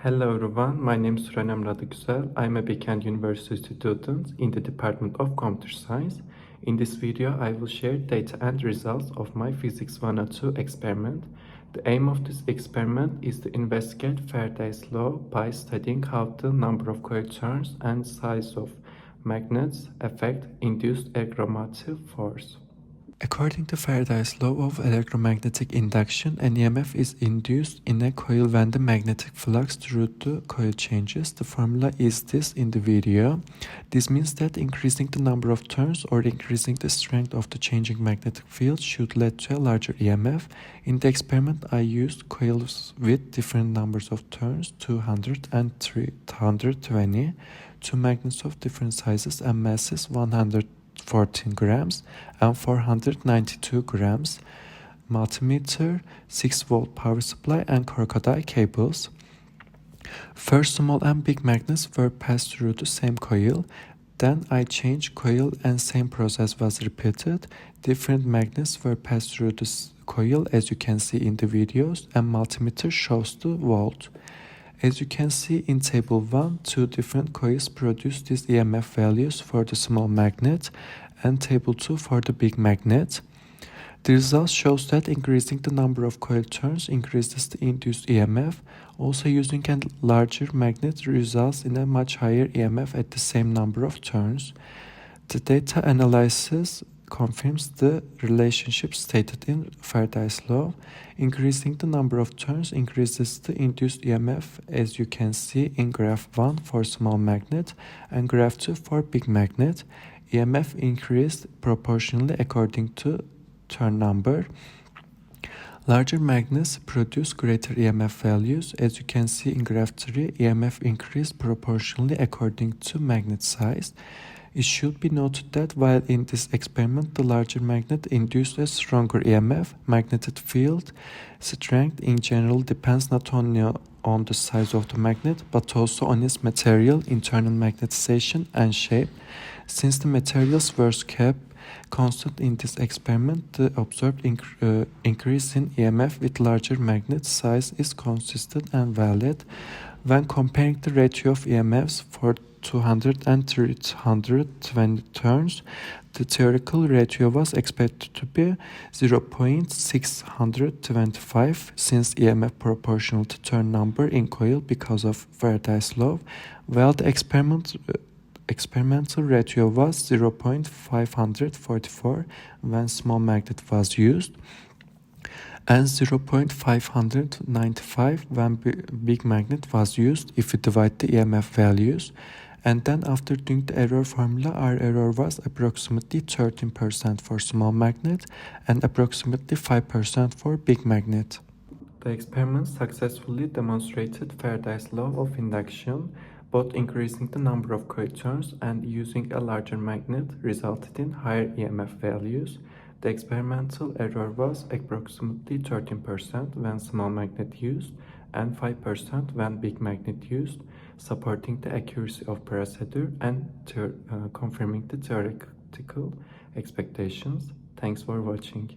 Hello everyone, my name is Suranem Radagüzel. I'm a Bilkent University student in the Department of Computer Science. In this video, I will share data and results of my Physics 102 experiment. The aim of this experiment is to investigate Faraday's law by studying how the number of coil turns and size of magnets affect induced electromotive force. According to Faraday's law of electromagnetic induction, an EMF is induced in a coil when the magnetic flux through the coil changes. The formula is this in the video. This means that increasing the number of turns or increasing the strength of the changing magnetic field should lead to a larger EMF. In the experiment, I used coils with different numbers of turns, 200 and 320, two magnets of different sizes and masses, 114 grams and 492 grams, multimeter, 6-volt power supply and crocodile cables. First, small and big magnets were passed through the same coil. Then I changed coil and same process was repeated. Different magnets were passed through the coil as you can see in the videos, and multimeter shows the volt. As you can see in table 1, two different coils produce these EMF values for the small magnet and table 2 for the big magnet. The result shows that increasing the number of coil turns increases the induced EMF. Also, using a larger magnet results in a much higher EMF at the same number of turns. The data analysis confirms the relationship stated in Faraday's law. Increasing the number of turns increases the induced EMF, as you can see in graph 1 for small magnet and graph 2 for big magnet. EMF increased proportionally according to turn number. Larger magnets produce greater EMF values. As you can see in graph 3, EMF increased proportionally according to magnet size. It should be noted that while in this experiment the larger magnet induced a stronger EMF, magnetic field strength in general depends not only on the size of the magnet but also on its material, internal magnetization and shape. Since the materials were kept constant in this experiment, the observed increase in EMF with larger magnet size is consistent and valid. When comparing the ratio of EMFs for 200 and 320 turns, the theoretical ratio was expected to be 0.625 since EMF proportional to turn number in coil because of Faraday's law, while the experimental ratio was 0.544 when small magnet was used and 0.595 when big magnet was used if we divide the EMF values. And then after doing the error formula, our error was approximately 13% for small magnet and approximately 5% for big magnet. The experiment successfully demonstrated Faraday's law of induction. Both increasing the number of coil turns and using a larger magnet resulted in higher EMF values. The experimental error was approximately 13% when small magnet used and 5% when big magnet used, supporting the accuracy of procedure and confirming the theoretical expectations. Thanks for watching.